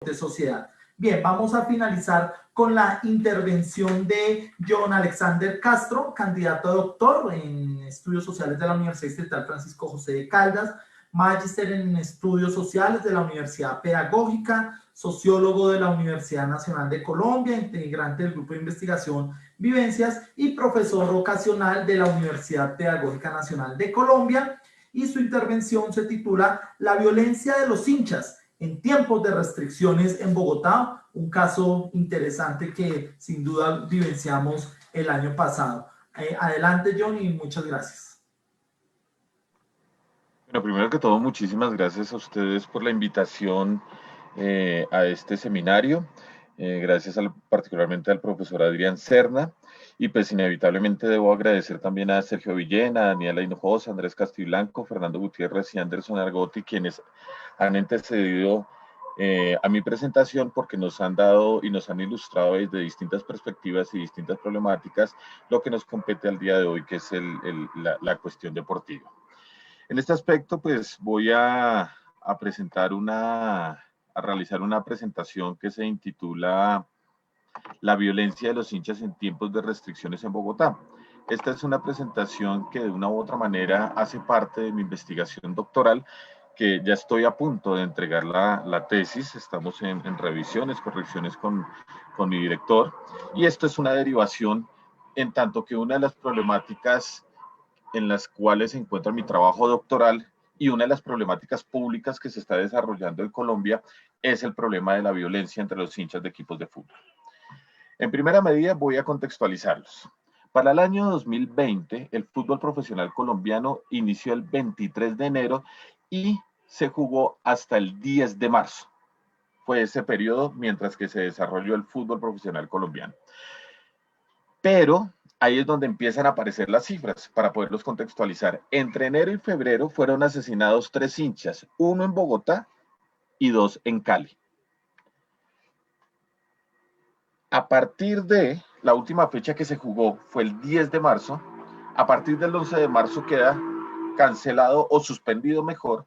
de sociedad. Bien, vamos a finalizar con la intervención de John Alexander Castro, candidato a doctor en Estudios Sociales de la Universidad Distrital Francisco José de Caldas, magíster en Estudios Sociales de la Universidad Pedagógica, sociólogo de la Universidad Nacional de Colombia, integrante del Grupo de Investigación Vivencias y profesor ocasional de la Universidad Pedagógica Nacional de Colombia. Y su intervención se titula La violencia de los hinchas en tiempos de restricciones en Bogotá, un caso interesante que sin duda vivenciamos el año pasado. Adelante, John, y muchas gracias. Bueno, primero que todo, muchísimas gracias a ustedes por la invitación a este seminario. Gracias particularmente al profesor Adrián Serna. Y pues inevitablemente debo agradecer también a Sergio Villena, a Daniela Hinojosa, Andrés Castiblanco, Fernando Gutiérrez y Anderson Argotti, quienes han antecedido a mi presentación porque nos han dado y nos han ilustrado desde distintas perspectivas y distintas problemáticas lo que nos compete al día de hoy, que es la cuestión deportiva. En este aspecto, pues voy a realizar una presentación que se intitula La violencia de los hinchas en tiempos de restricciones en Bogotá. Esta es una presentación que de una u otra manera hace parte de mi investigación doctoral, que ya estoy a punto de entregar la tesis. Estamos en revisiones, correcciones con mi director, y esto es una derivación en tanto que una de las problemáticas en las cuales se encuentra mi trabajo doctoral y una de las problemáticas públicas que se está desarrollando en Colombia es el problema de la violencia entre los hinchas de equipos de fútbol. En primera medida voy a contextualizarlos. Para el año 2020, el fútbol profesional colombiano inició el 23 de enero y se jugó hasta el 10 de marzo. Fue ese periodo mientras que se desarrolló el fútbol profesional colombiano. Pero ahí es donde empiezan a aparecer las cifras para poderlos contextualizar. Entre enero y febrero fueron asesinados 3 hinchas, 1 en Bogotá y 2 en Cali. A partir de la última fecha que se jugó fue el 10 de marzo, a partir del 11 de marzo queda cancelado o suspendido mejor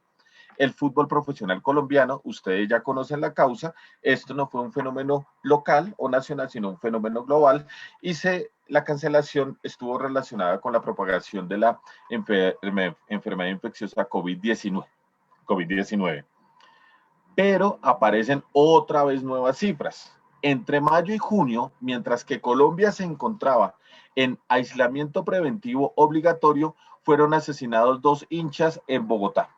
el fútbol profesional colombiano. Ustedes ya conocen la causa. Esto no fue un fenómeno local o nacional, sino un fenómeno global, y la cancelación estuvo relacionada con la propagación de la enfermedad infecciosa COVID-19. Pero aparecen otra vez nuevas cifras. Entre mayo y junio, mientras que Colombia se encontraba en aislamiento preventivo obligatorio, fueron asesinados 2 hinchas en Bogotá.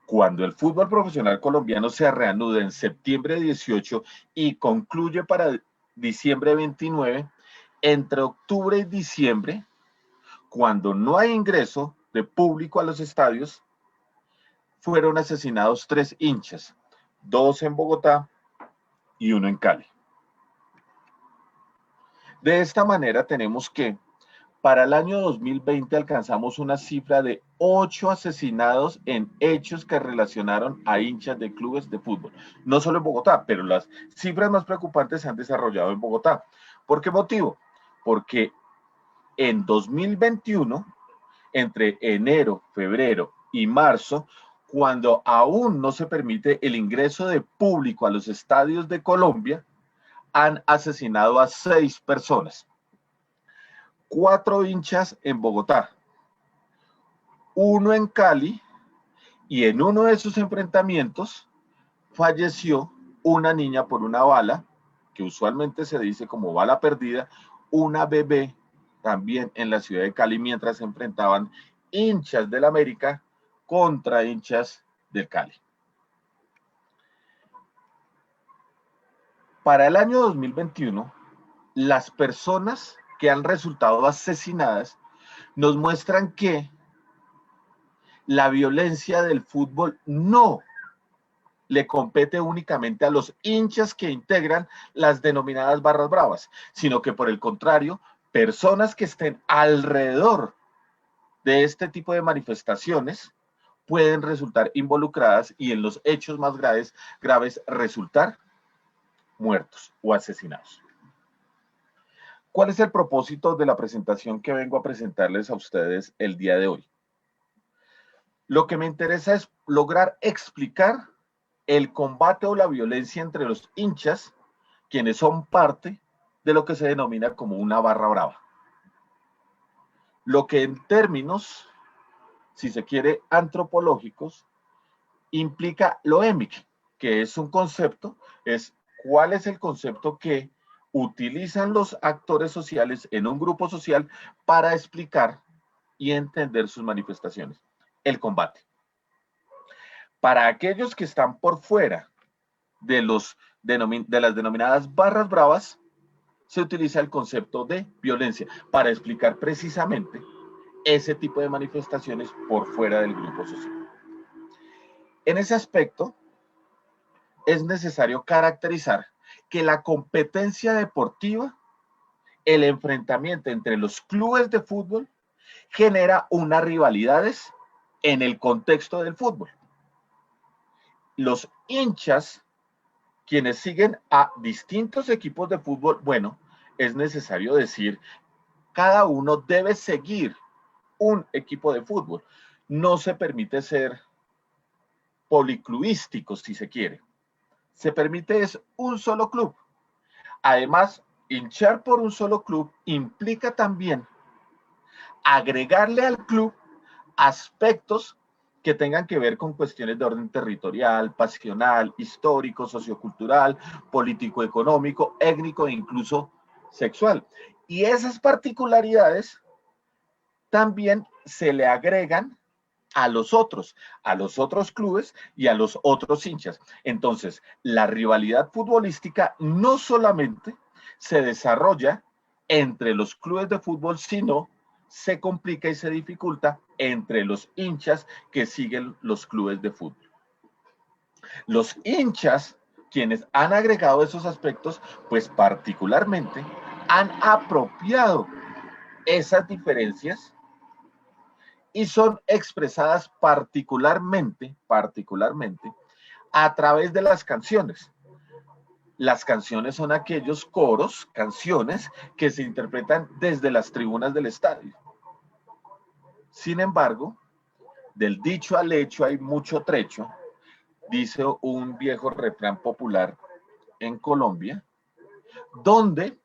Cuando el fútbol profesional colombiano se reanuda en septiembre 18 y concluye para diciembre 29, entre octubre y diciembre, cuando no hay ingreso de público a los estadios, fueron asesinados 3 hinchas, 2 en Bogotá y 1 en Cali. De esta manera tenemos que para el año 2020 alcanzamos una cifra de 8 asesinados en hechos que relacionaron a hinchas de clubes de fútbol. No solo en Bogotá, pero las cifras más preocupantes se han desarrollado en Bogotá. ¿Por qué motivo? Porque en 2021, entre enero, febrero y marzo, cuando aún no se permite el ingreso de público a los estadios de Colombia, han asesinado a 6 personas. 4 hinchas en Bogotá, 1 en Cali, y en uno de esos enfrentamientos falleció una niña por una bala, que usualmente se dice como bala perdida, una bebé también en la ciudad de Cali, mientras se enfrentaban hinchas del América contra hinchas del Cali. Para el año 2021, las personas que han resultado asesinadas nos muestran que la violencia del fútbol no le compete únicamente a los hinchas que integran las denominadas barras bravas, sino que por el contrario, personas que estén alrededor de este tipo de manifestaciones pueden resultar involucradas y en los hechos más graves resultar muertos o asesinados. ¿Cuál es el propósito de la presentación que vengo a presentarles a ustedes el día de hoy? Lo que me interesa es lograr explicar el combate o la violencia entre los hinchas, quienes son parte de lo que se denomina como una barra brava. Lo que en términos, si se quiere, antropológicos, implica lo émic, que es un concepto, es cuál es el concepto que utilizan los actores sociales en un grupo social para explicar y entender sus manifestaciones. El combate. Para aquellos que están por fuera de las denominadas barras bravas, se utiliza el concepto de violencia para explicar precisamente ese tipo de manifestaciones por fuera del grupo social. En ese aspecto, es necesario caracterizar que la competencia deportiva, el enfrentamiento entre los clubes de fútbol, genera unas rivalidades en el contexto del fútbol. Los hinchas, quienes siguen a distintos equipos de fútbol, bueno, es necesario decir, cada uno debe seguir un equipo de fútbol. No se permite ser policlubísticos, si se quiere. Se permite es un solo club. Además, hinchar por un solo club implica también agregarle al club aspectos que tengan que ver con cuestiones de orden territorial, pasional, histórico, sociocultural, político-económico, étnico e incluso sexual. Y esas particularidades también se le agregan a los otros clubes y a los otros hinchas. Entonces, la rivalidad futbolística no solamente se desarrolla entre los clubes de fútbol, sino se complica y se dificulta entre los hinchas que siguen los clubes de fútbol. Los hinchas, quienes han agregado esos aspectos, pues particularmente han apropiado esas diferencias y son expresadas particularmente a través de las canciones. Las canciones son aquellos coros, canciones que se interpretan desde las tribunas del estadio. Sin embargo, del dicho al hecho hay mucho trecho, dice un viejo refrán popular en Colombia, donde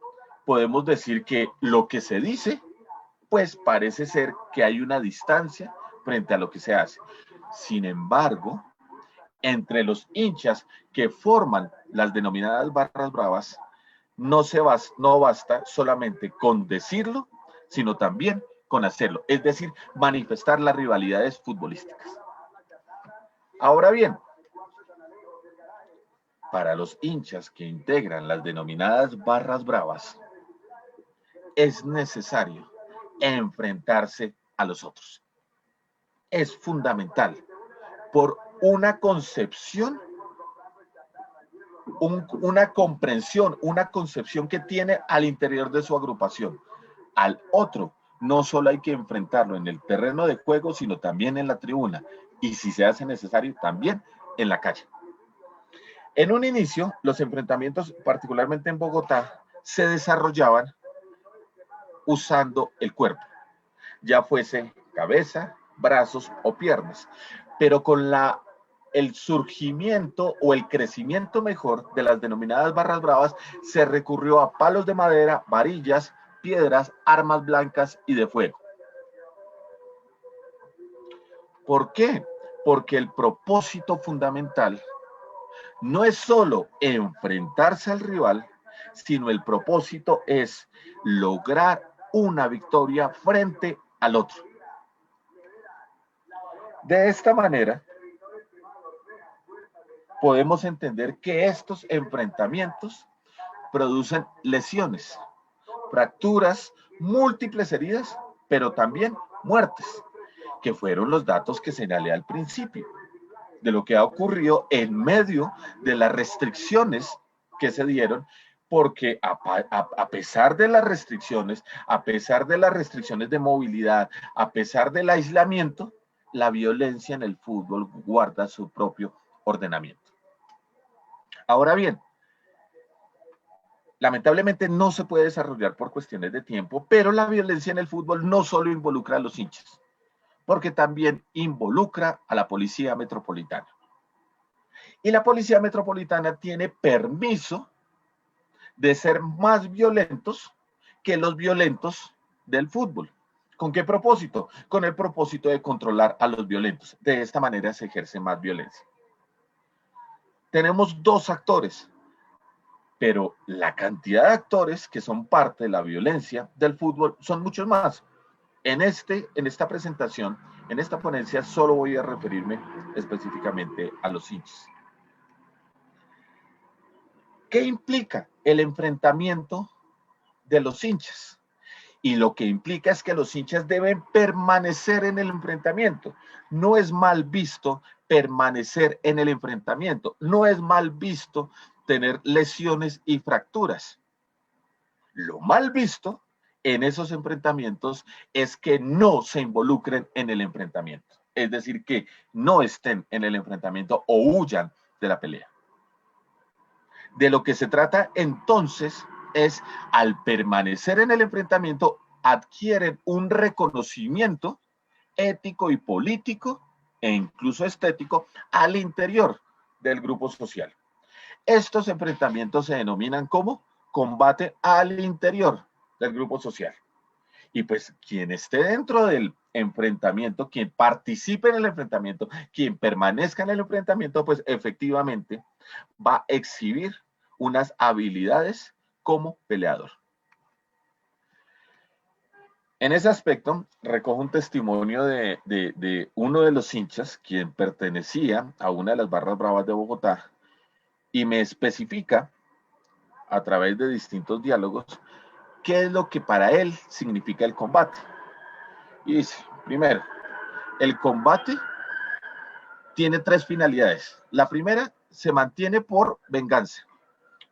podemos decir que lo que se dice, pues parece ser que hay una distancia frente a lo que se hace. Sin embargo, entre los hinchas que forman las denominadas barras bravas, no basta solamente con decirlo, sino también con hacerlo, es decir, manifestar las rivalidades futbolísticas. Ahora bien, para los hinchas que integran las denominadas barras bravas, es necesario enfrentarse a los otros. Es fundamental por una concepción, una comprensión, una concepción que tiene al interior de su agrupación. Al otro no solo hay que enfrentarlo en el terreno de juego, sino también en la tribuna y, si se hace necesario, también en la calle. En un inicio, los enfrentamientos, particularmente en Bogotá, se desarrollaban usando el cuerpo, ya fuese cabeza, brazos o piernas, pero con el surgimiento o el crecimiento mejor de las denominadas barras bravas, se recurrió a palos de madera, varillas, piedras, armas blancas y de fuego. ¿Por qué? Porque el propósito fundamental no es solo enfrentarse al rival, sino el propósito es lograr una victoria frente al otro. De esta manera, podemos entender que estos enfrentamientos producen lesiones, fracturas, múltiples heridas, pero también muertes, que fueron los datos que señalé al principio, de lo que ha ocurrido en medio de las restricciones que se dieron, porque a pesar de las restricciones, de movilidad, a pesar del aislamiento, la violencia en el fútbol guarda su propio ordenamiento. Ahora bien, lamentablemente no se puede desarrollar por cuestiones de tiempo, pero la violencia en el fútbol no solo involucra a los hinchas, porque también involucra a la policía metropolitana. Y la Policía Metropolitana tiene permiso de ser más violentos que los violentos del fútbol. ¿Con qué propósito? Con el propósito de controlar a los violentos. De esta manera se ejerce más violencia. Tenemos dos actores, pero la cantidad de actores que son parte de la violencia del fútbol son muchos más. En esta presentación, en esta ponencia, solo voy a referirme específicamente a los hinchas. ¿Qué implica el enfrentamiento de los hinchas? Y lo que implica es que los hinchas deben permanecer en el enfrentamiento. No es mal visto permanecer en el enfrentamiento. No es mal visto tener lesiones y fracturas. Lo mal visto en esos enfrentamientos es que no se involucren en el enfrentamiento. Es decir, que no estén en el enfrentamiento o huyan de la pelea. De lo que se trata entonces es, al permanecer en el enfrentamiento, adquieren un reconocimiento ético y político e incluso estético al interior del grupo social. Estos enfrentamientos se denominan como combate al interior del grupo social. Y pues quien esté dentro del enfrentamiento, quien participe en el enfrentamiento, quien permanezca en el enfrentamiento, pues efectivamente va a exhibir unas habilidades como peleador. En ese aspecto, recojo un testimonio de uno de los hinchas, quien pertenecía a una de las barras bravas de Bogotá, y me especifica, a través de distintos diálogos, qué es lo que para él significa el combate. Y dice, primero, el combate tiene tres finalidades. La primera, se mantiene por venganza.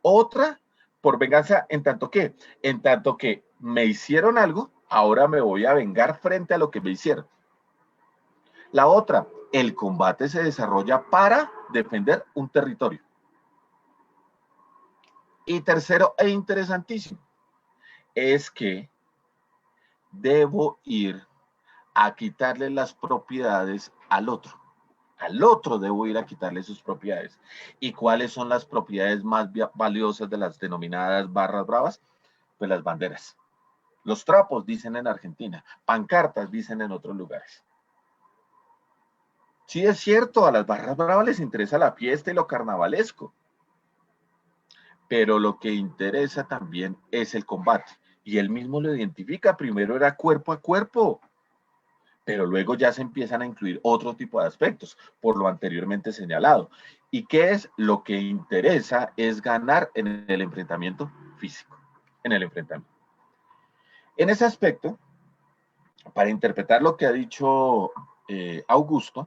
Otra, por venganza en tanto que me hicieron algo, ahora me voy a vengar frente a lo que me hicieron. La otra, el combate se desarrolla para defender un territorio. Y tercero, e interesantísimo, es que debo ir a quitarle las propiedades al otro. Al otro debo ir a quitarle sus propiedades. ¿Y cuáles son las propiedades más valiosas de las denominadas barras bravas? Pues las banderas. Los trapos, dicen en Argentina. Pancartas, dicen en otros lugares. Sí, es cierto, a las barras bravas les interesa la fiesta y lo carnavalesco. Pero lo que interesa también es el combate. Y él mismo lo identifica. Primero era cuerpo a cuerpo, pero luego ya se empiezan a incluir otro tipo de aspectos, por lo anteriormente señalado. ¿Y qué es? Lo que interesa es ganar en el enfrentamiento físico, en el enfrentamiento. En ese aspecto, para interpretar lo que ha dicho Augusto,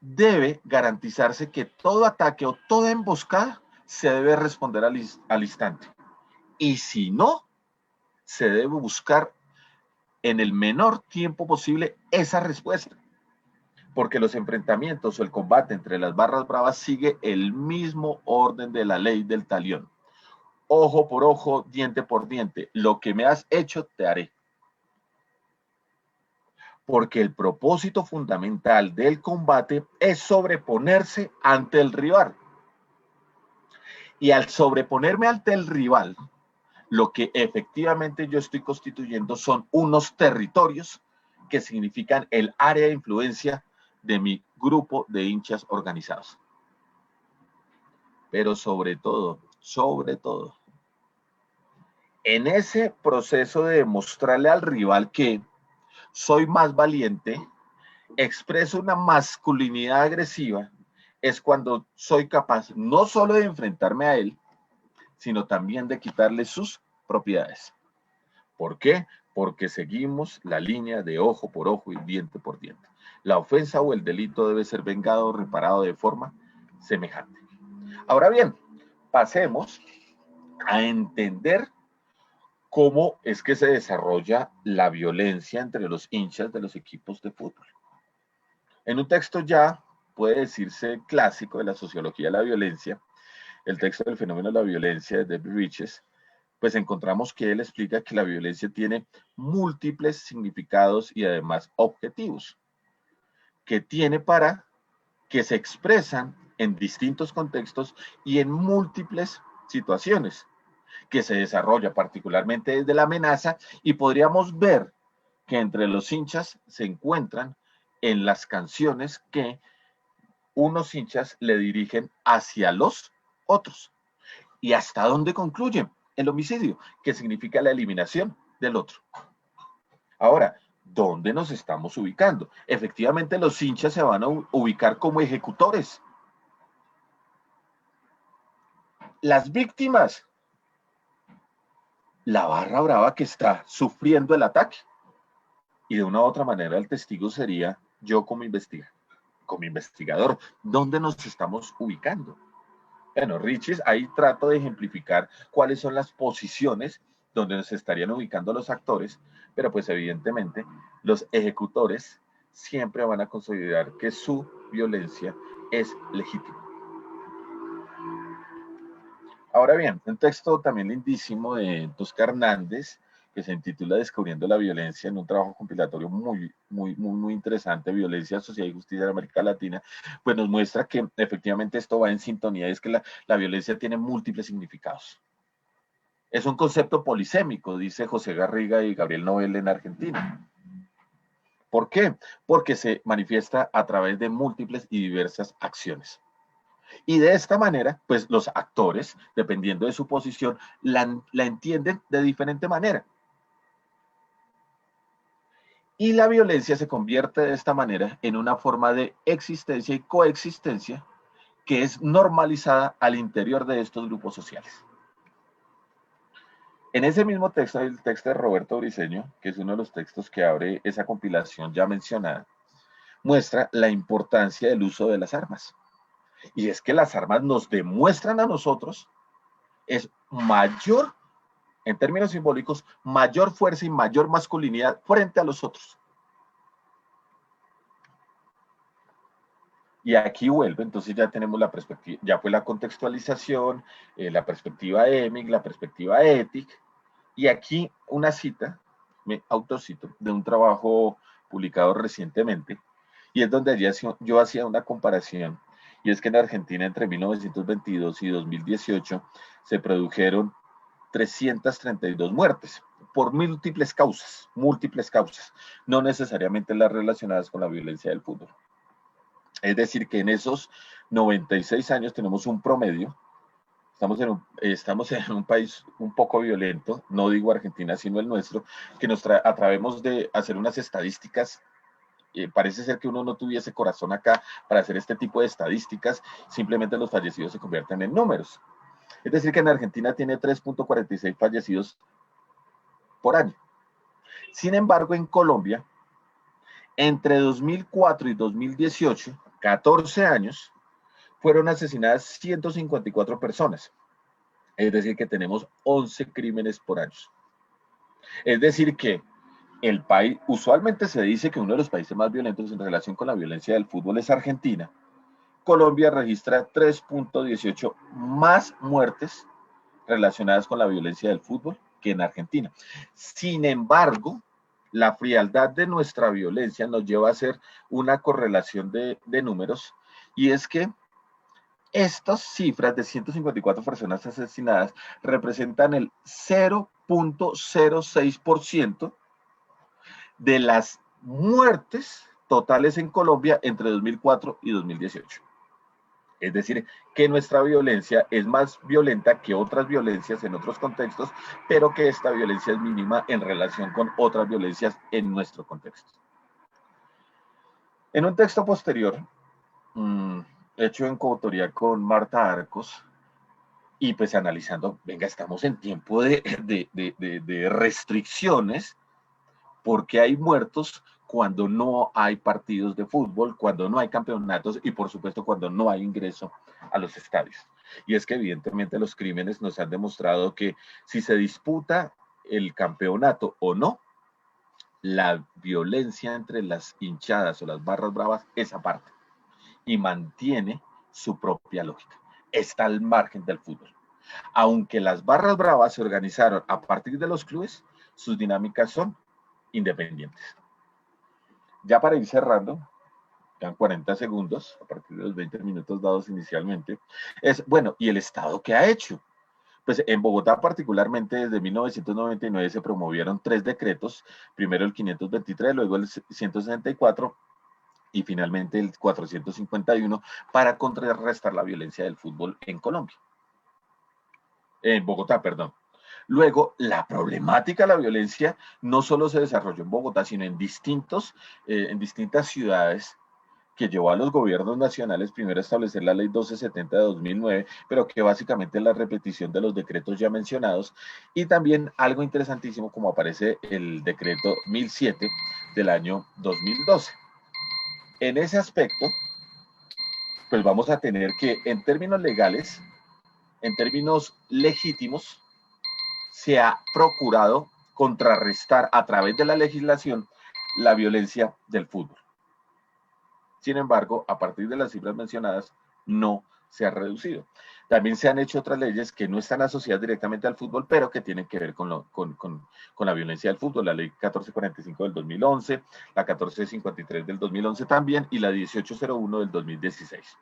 debe garantizarse que todo ataque o toda emboscada se debe responder al instante. Y si no, se debe buscar en el menor tiempo posible esa respuesta. Porque los enfrentamientos o el combate entre las barras bravas sigue el mismo orden de la ley del talión. Ojo por ojo, diente por diente. Lo que me has hecho, te haré. Porque el propósito fundamental del combate es sobreponerse ante el rival. Y al sobreponerme ante el rival, lo que efectivamente yo estoy constituyendo son unos territorios que significan el área de influencia de mi grupo de hinchas organizados. Pero sobre todo, en ese proceso de demostrarle al rival que soy más valiente, expreso una masculinidad agresiva, es cuando soy capaz no solo de enfrentarme a él, sino también de quitarle sus propiedades. ¿Por qué? Porque seguimos la línea de ojo por ojo y diente por diente. La ofensa o el delito debe ser vengado o reparado de forma semejante. Ahora bien, pasemos a entender cómo es que se desarrolla la violencia entre los hinchas de los equipos de fútbol. En un texto ya puede decirse clásico de la sociología de la violencia, el texto del fenómeno de la violencia de David Riches, pues encontramos que él explica que la violencia tiene múltiples significados y además objetivos, que tiene para que se expresan en distintos contextos y en múltiples situaciones, que se desarrolla particularmente desde la amenaza, y podríamos ver que entre los hinchas se encuentran en las canciones que unos hinchas le dirigen hacia los otros. ¿Y hasta dónde concluyen? El homicidio, que significa la eliminación del otro. Ahora, ¿dónde nos estamos ubicando? Efectivamente, los hinchas se van a ubicar como ejecutores. Las víctimas, la barra brava que está sufriendo el ataque. Y de una u otra manera el testigo sería yo como investigador. ¿Dónde nos estamos ubicando? Bueno, Richie, ahí trato de ejemplificar cuáles son las posiciones donde se estarían ubicando los actores, pero pues evidentemente los ejecutores siempre van a considerar que su violencia es legítima. Ahora bien, un texto también lindísimo de Tosca Hernández, que se intitula Descubriendo la violencia, en un trabajo compilatorio muy interesante, Violencia, Sociedad y Justicia en América Latina, pues nos muestra que efectivamente esto va en sintonía, es que la violencia tiene múltiples significados. Es un concepto polisémico, dice José Garriga y Gabriel Noel en Argentina. ¿Por qué? Porque se manifiesta a través de múltiples y diversas acciones. Y de esta manera, pues los actores, dependiendo de su posición, la entienden de diferente manera. Y la violencia se convierte de esta manera en una forma de existencia y coexistencia que es normalizada al interior de estos grupos sociales. En ese mismo texto, el texto de Roberto Briceño, que es uno de los textos que abre esa compilación ya mencionada, muestra la importancia del uso de las armas. Y es que las armas nos demuestran a nosotros es mayor, en términos simbólicos, mayor fuerza y mayor masculinidad frente a los otros. Y aquí vuelve, entonces ya tenemos la perspectiva, ya fue la contextualización, la perspectiva EMIC, la perspectiva ETIC, y aquí una cita, me autocito, de un trabajo publicado recientemente, y es donde yo hacía una comparación, y es que en Argentina entre 1922 y 2018 se produjeron 332 muertes por múltiples causas, no necesariamente las relacionadas con la violencia del fútbol. Es decir, que en esos 96 años tenemos un promedio. Estamos en un país un poco violento, no digo Argentina, sino el nuestro, que nos atrevemos de hacer unas estadísticas. Parece ser que uno no tuviese corazón acá para hacer este tipo de estadísticas, simplemente los fallecidos se convierten en números. Es decir, que en Argentina tiene 3.46 fallecidos por año. Sin embargo, en Colombia, entre 2004 y 2018, 14 años, fueron asesinadas 154 personas. Es decir, que tenemos 11 crímenes por año. Es decir, que el país, usualmente se dice que uno de los países más violentos en relación con la violencia del fútbol es Argentina. Colombia registra 3.18 más muertes relacionadas con la violencia del fútbol que en Argentina. Sin embargo, la frialdad de nuestra violencia nos lleva a hacer una correlación de números, y es que estas cifras de 154 personas asesinadas representan el 0.06% de las muertes totales en Colombia entre 2004 y 2018. Es decir, que nuestra violencia es más violenta que otras violencias en otros contextos, pero que esta violencia es mínima en relación con otras violencias en nuestro contexto. En un texto posterior, hecho en coautoría con Marta Arcos, y pues analizando, venga, estamos en tiempo de restricciones, porque hay muertos cuando no hay partidos de fútbol, cuando no hay campeonatos y por supuesto cuando no hay ingreso a los estadios. Y es que evidentemente los crímenes nos han demostrado que si se disputa el campeonato o no, la violencia entre las hinchadas o las barras bravas es aparte y mantiene su propia lógica. Está al margen del fútbol. Aunque las barras bravas se organizaron a partir de los clubes, sus dinámicas son independientes. Ya para ir cerrando, quedan 40 segundos, a partir de los 20 minutos dados inicialmente, es, bueno, ¿y el Estado qué ha hecho? Pues en Bogotá particularmente desde 1999 se promovieron 3 decretos, primero el 523, luego el 164 y finalmente el 451 para contrarrestar la violencia del fútbol en Colombia. En Bogotá, perdón. Luego, la problemática de la violencia no solo se desarrolló en Bogotá, sino en distintas ciudades que llevó a los gobiernos nacionales primero a establecer la ley 1270 de 2009, pero que básicamente es la repetición de los decretos ya mencionados, y también algo interesantísimo como aparece el decreto 1007 del año 2012. En ese aspecto, pues vamos a tener que en términos legales, en términos legítimos, se ha procurado contrarrestar a través de la legislación la violencia del fútbol. Sin embargo, a partir de las cifras mencionadas, no se ha reducido. También se han hecho otras leyes que no están asociadas directamente al fútbol, pero que tienen que ver con la violencia del fútbol. La ley 1445 del 2011, la 1453 del 2011 también, y la 1801 del 2016.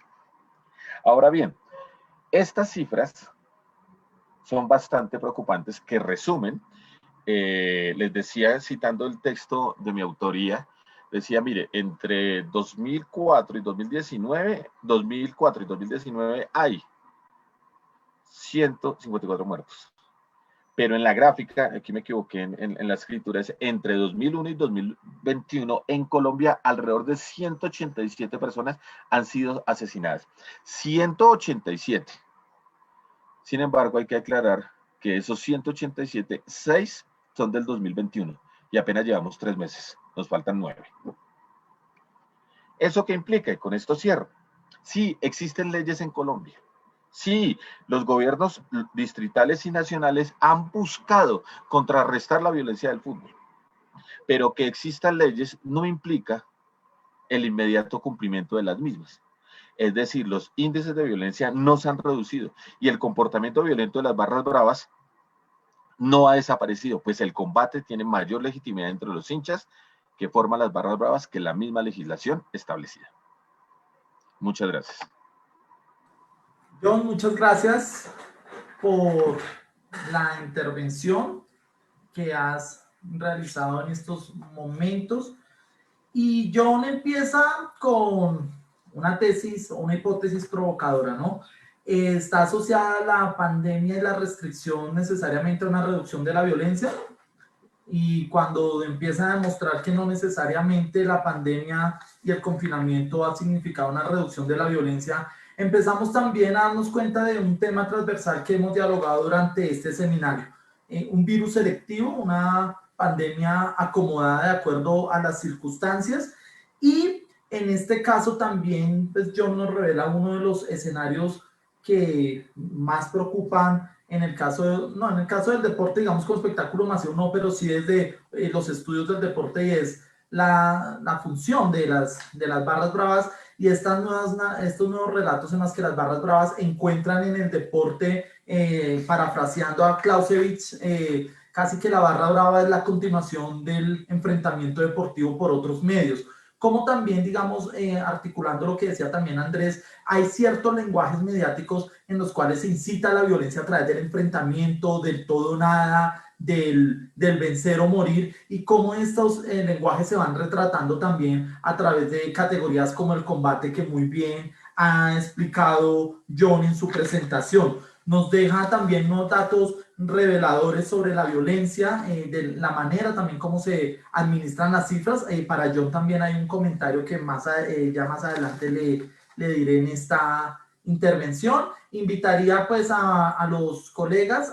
Ahora bien, estas cifras son bastante preocupantes, que resumen, les decía, citando el texto de mi autoría, decía, mire, entre 2004 y 2019 hay 154 muertos. Pero en la gráfica, aquí me equivoqué en la escritura, es entre 2001 y 2021 en Colombia alrededor de 187 personas han sido asesinadas. 187. Sin embargo, hay que aclarar que esos 187, 6 son del 2021 y apenas llevamos 3 meses, nos faltan 9. ¿Eso qué implica? Y con esto cierro. Sí, existen leyes en Colombia. Sí, los gobiernos distritales y nacionales han buscado contrarrestar la violencia del fútbol, pero que existan leyes no implica el inmediato cumplimiento de las mismas. Es decir, los índices de violencia no se han reducido y el comportamiento violento de las barras bravas no ha desaparecido, pues el combate tiene mayor legitimidad entre los hinchas que forman las barras bravas que la misma legislación establecida. Muchas gracias. John, muchas gracias por la intervención que has realizado en estos momentos. Y John empieza con una tesis o una hipótesis provocadora, ¿no? ¿Está asociada la pandemia y la restricción necesariamente a una reducción de la violencia? Y cuando empieza a demostrar que no necesariamente la pandemia y el confinamiento ha significado una reducción de la violencia, empezamos también a darnos cuenta de un tema transversal que hemos dialogado durante este seminario. Un virus selectivo, una pandemia acomodada de acuerdo a las circunstancias, y en este caso también pues John nos revela uno de los escenarios que más preocupan en el caso, no, en el caso del deporte, digamos con espectáculo masivo no, pero sí desde los estudios del deporte, y es la función de las barras bravas y estos nuevos relatos en los que las barras bravas encuentran en el deporte, parafraseando a Clausewitz, casi que la barra brava es la continuación del enfrentamiento deportivo por otros medios. Como también, digamos, articulando lo que decía también Andrés, hay ciertos lenguajes mediáticos en los cuales se incita a la violencia a través del enfrentamiento, del todo o nada, del vencer o morir, y cómo estos lenguajes se van retratando también a través de categorías como el combate, que muy bien ha explicado John en su presentación. Nos deja también unos datos reveladores sobre la violencia, de la manera también como se administran las cifras. Para John también hay un comentario que ya más adelante le diré en esta intervención. Invitaría pues a los colegas